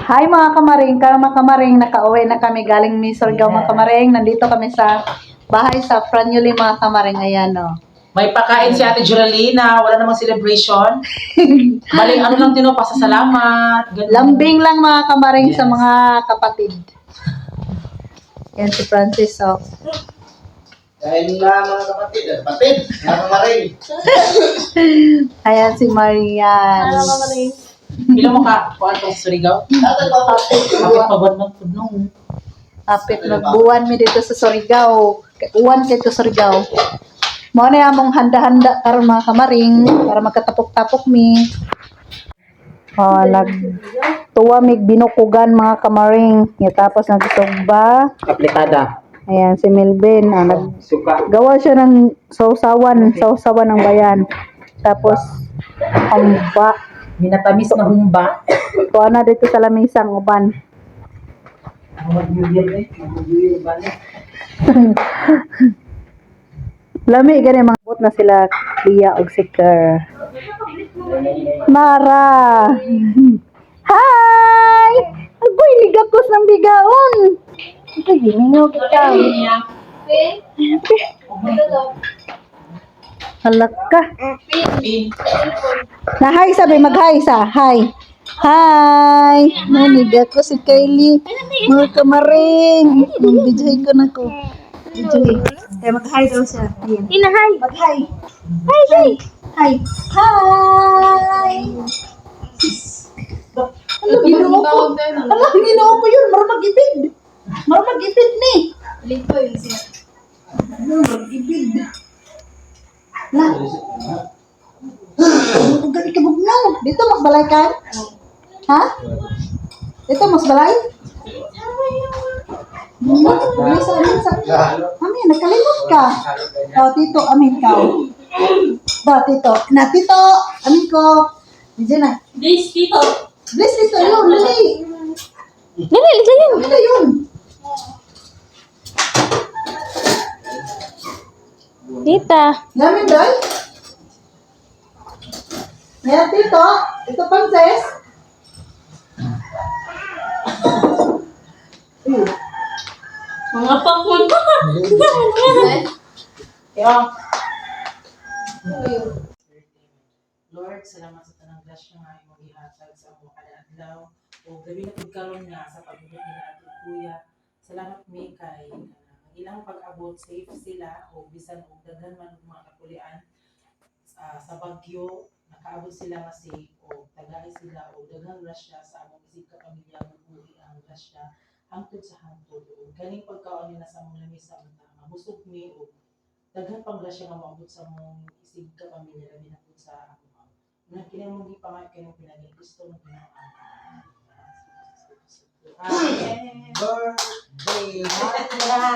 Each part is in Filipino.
Hi mga kamaring, nakauwi na kami galing Misorgaw mga kamaring. Nandito kami sa bahay sa Franyuli mga kamaring. Ayan o. May pakain si Ate Juralina, wala namang celebration. Baling ano lang tino, pasasalamat. Ganun. Lambing lang mga kamaring Yes. sa mga kapatid. Yan si Francis o. Dahil na mga kapatid, mga kamaring. Ayan si Marian. Ilan mo ka? Kuhaan ka sa Surigao? Bakit pa buwan magpudnong? Apit magbuwan mi dito sa Surigao. Uwan kay to Surigao. Mo na among handa-handa karon mga kamaring para magkatapok-tapok mi. Nagtuwa mig binukugan mga kamaring. Tapos nagsugba. Aplikada. Ayan si Melvin. Suka. Gawa siya ng sausawan ng bayan. Tapos hamba. Minatamis na humba. Tuwa na dito sa lamisang uban. Lami gani mga bot na sila Lia og si Kerr. Mara. Hi! Agoy, ligakos ng bigaon. Ito, gimingaw kita. Halaka. Na hi sabi, mag-hi sa. Hi. Hi. Naniga ko si Kylie. Mga kamaring. Mag-bidyoy ko na ko. Bidyoy. Kaya mag-hi daw siya. Ayan. Hi. Mag-hi. Hi, hi. Hi. Hi. Ano, ginoo ko? Ano, ginoo ko yun? Marumag-ibig. Marumag-ibig ni. Lito yun siya. Ano, marumag-ibig. Na. Ano gali ka bugnaw? Dito mas balay ka? Ha? Dito mas balay? Amin, nakalimot ka. Oh, tito, amin ka. Ba, tito. Na, tito, amin ko. Diyan na. This, Tito. Bless dito, yun, dali. Dali, ito yun. Ano yun? Tita. Namin, Day? Yan, tito. Ito, Panses. Mga pakul pa. Yeah. Lord, salamat sa tanang grasya nga imong gihatag sa among adlaw o gabi na pagkaron nga sa pagbuhat nila ato kuya. Salamat mi kay ilang pag-abot safe sila o bisan og daghan man og mga kapulian sa bagyo nakaabot sila nga safe o tagay sila o daghang grasya sa among isig ka pamilya buhi ang grasya hangtod sa hangtod o ganing pagkaon nila sa among lamisa unta mabusog mi o daghan pang grasya nga maabot sa among isig ka pamilya labi na pud sa ako na kinahanglan gi pangay kay pinagi gusto mo Ginoo. Amen. Birthday. Balik na.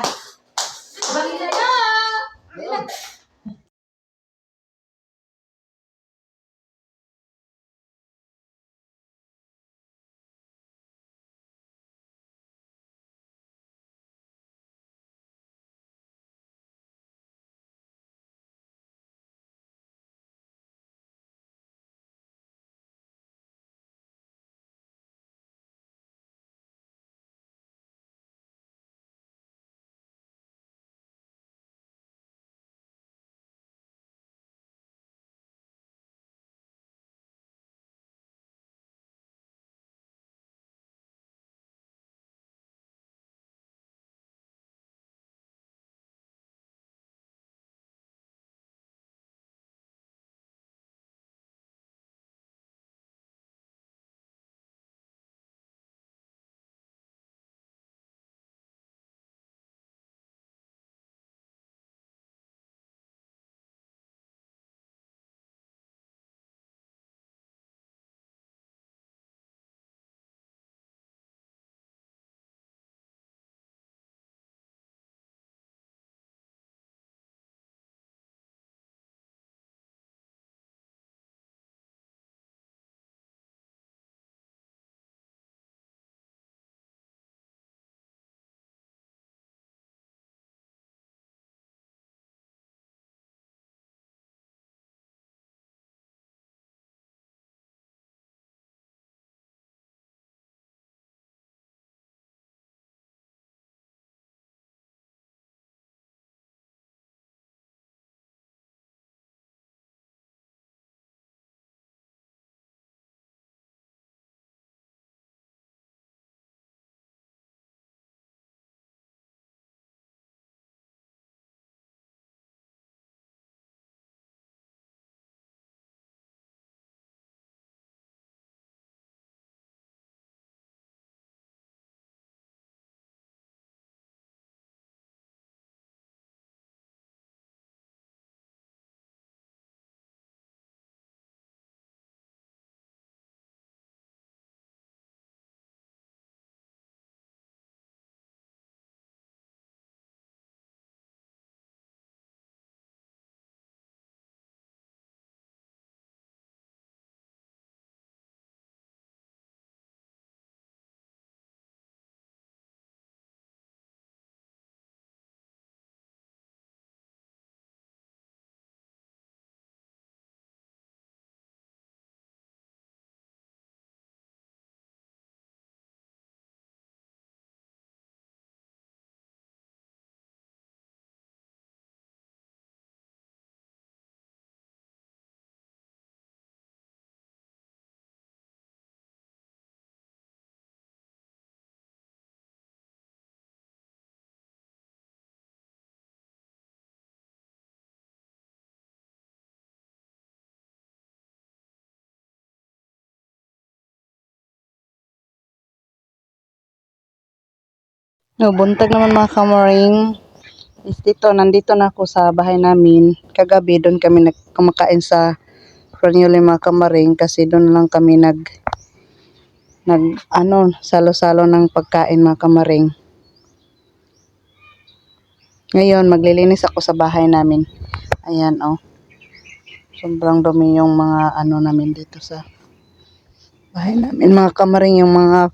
No, buntag naman mga kamaring. Nandito na ako sa bahay namin. Kagabi doon kami kumakain sa Cornelio mga kamaring kasi doon lang kami salo-salo ng pagkain mga kamaring. Ngayon maglilinis ako sa bahay namin. Ayan oh. Sobrang dumi yung mga namin dito sa bahay namin mga kamaring, yung mga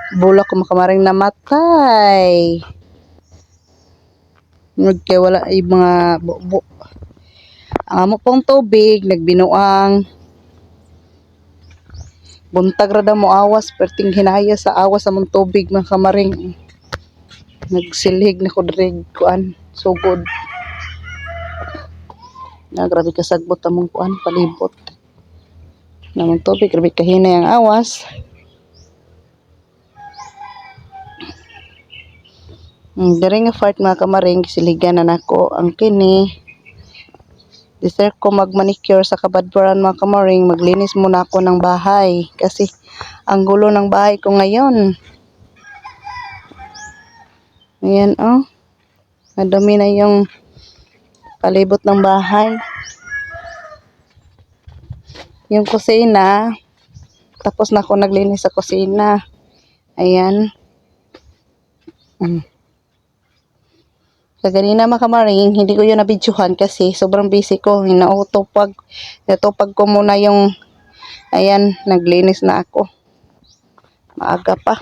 bulak ko mga kamaring namatay. Kaya wala yung mga bubo. Ang amo pong tubig, nagbinuang. Buntag rada mo awas, perting hinaya sa awas sa mong tubig mga kamaring. Nagsilhig na ko dirig kuan, sugod. Grabe kasagbot among kuan, palibot. Namang tubig, grabe kahinay ang awas. Diri nga fart mga kamaring, siligan na nako ang kini. Deserve ko mag-manicure sa Kabadbaran mga kamaring, maglinis muna ako ng bahay kasi ang gulo ng bahay ko ngayon. Ayan oh. Madumi na yung palibot ng bahay. Yung kusina, tapos na ako naglinis sa kusina. Ayan. Sa ganina mga kamaring, hindi ko yun nabidyohan kasi sobrang busy ko. Natupag ko muna yung, ayan, naglinis na ako. Maaga pa.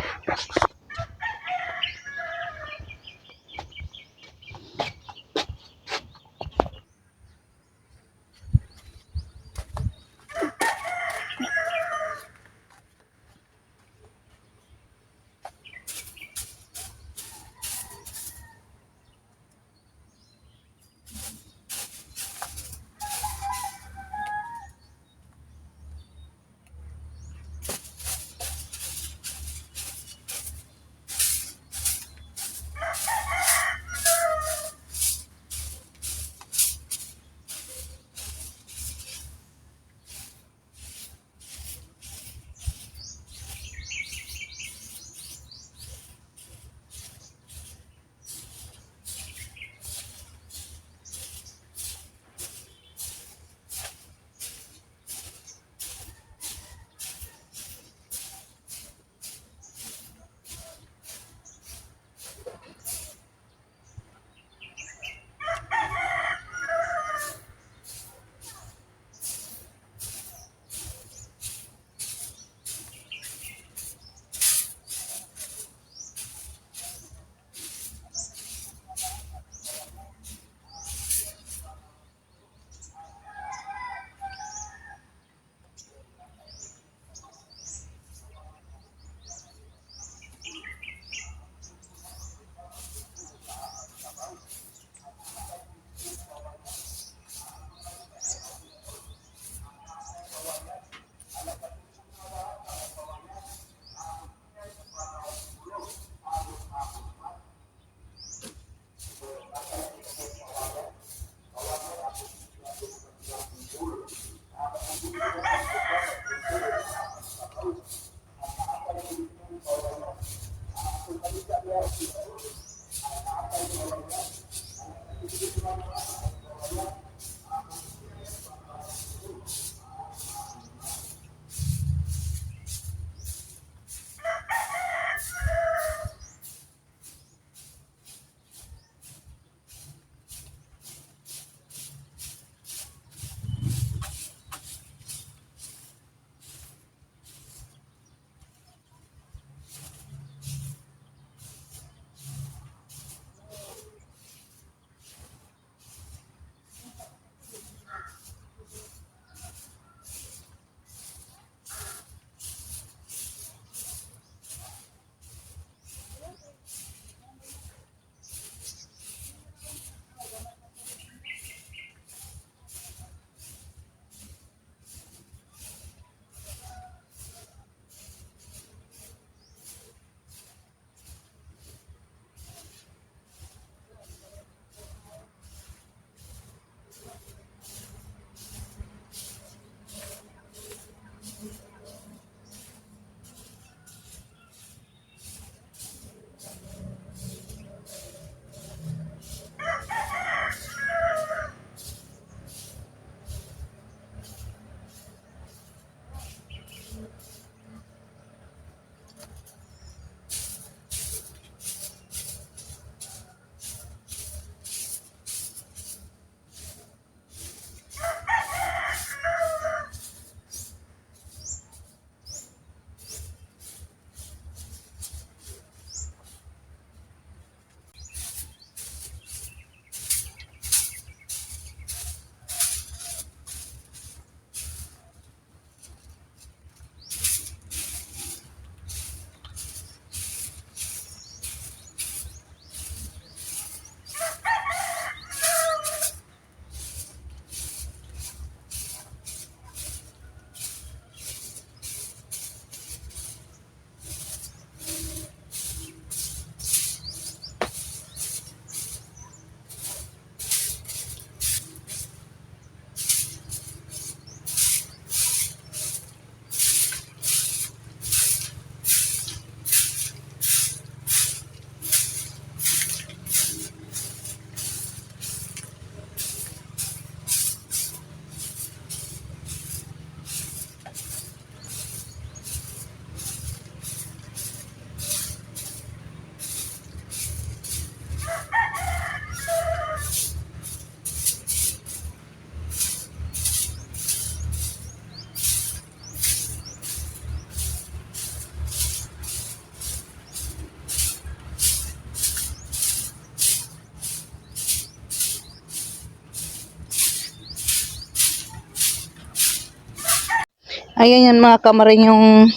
Ayan yan mga kamaring, yung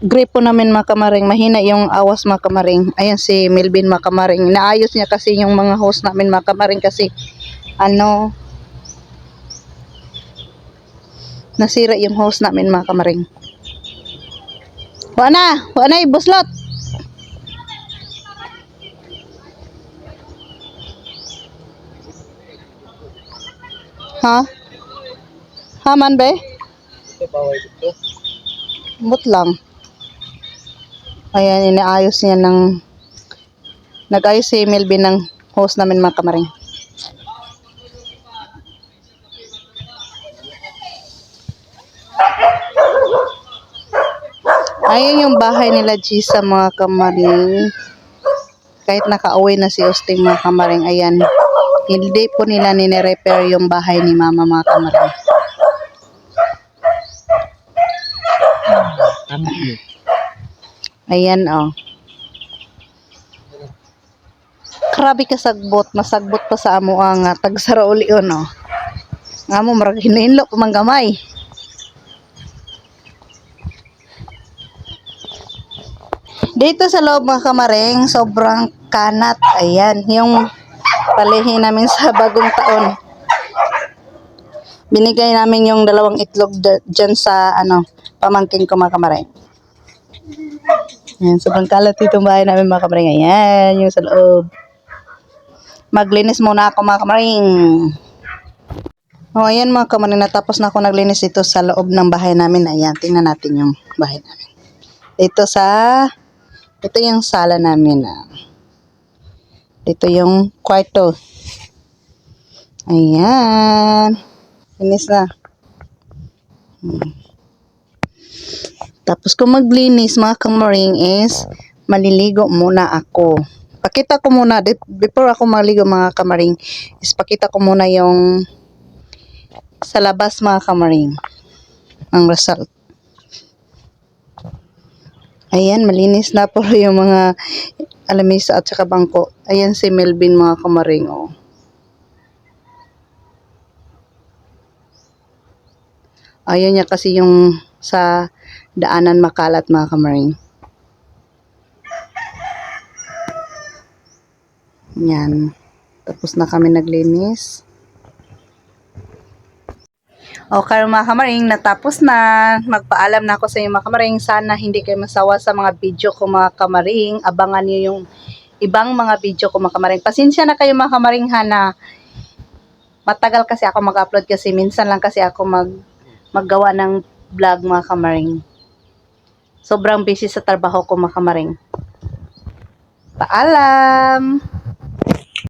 gripo namin mga kamaring. Mahina yung awas mga kamaring. Ayan si Melvin mga kamaring. Naayos niya kasi yung mga hose namin mga kamaring kasi nasira yung hose namin mga kamaring. Wala na ibuslot. Ha? Haman be? But lang. Ayan, inaayos niya nag-ayos si Melvin ng hose namin mga kamaring. Ayan yung bahay nila Gisa mga kamaring. Kahit nakauwi na si Austin mga kamaring, ayan. Hindi po nila nire-repair yung bahay ni mama mga kamaring. Ayan oh. Grabe kasagbot, masagbot pa sa amo nga tagsara uli oh. Nga mo marag hinainlo pamanggamay. Dito sa loob mga kamaring, sobrang kanat. Ayan, yung palihi namin sa bagong taon. Binigay namin yung 2 itlog dyan sa pamangkin ko mga kamaring. Ayan, sobrang kalat itong bahay namin mga kamaring. Ayan, yung sa loob. Maglinis muna ako mga kamaring. O, ayan mga kamaring, natapos na ako naglinis ito sa loob ng bahay namin. Ayan, tingnan natin yung bahay namin. Ito yung sala namin. Ito yung kwarto. Ayan. Linis na. Tapos kung maglinis mga kamaring is maliligo muna ako. Pakita ko muna, before ako maligo mga kamaring, is pakita ko muna yung sa labas mga kamaring. Ang result. Ayan, malinis na po yung mga alamisa at saka bangko. Ayan si Melvin mga kamaring. Oh. Ayaw niya kasi yung sa daanan makalat mga kamaring. Yan. Tapos na kami naglinis. Okay mga kamaring, natapos na. Magpaalam na ako sa inyo mga kamaring. Sana hindi kayo masawa sa mga video ko mga kamaring. Abangan niyo yung ibang mga video ko mga kamaring. Pasensya na kayo mga kamaring ha na matagal kasi ako mag-upload kasi minsan lang kasi ako maggawa ng vlog mga kamaring. Sobrang busy sa trabaho ko mga kamaring. Paalam!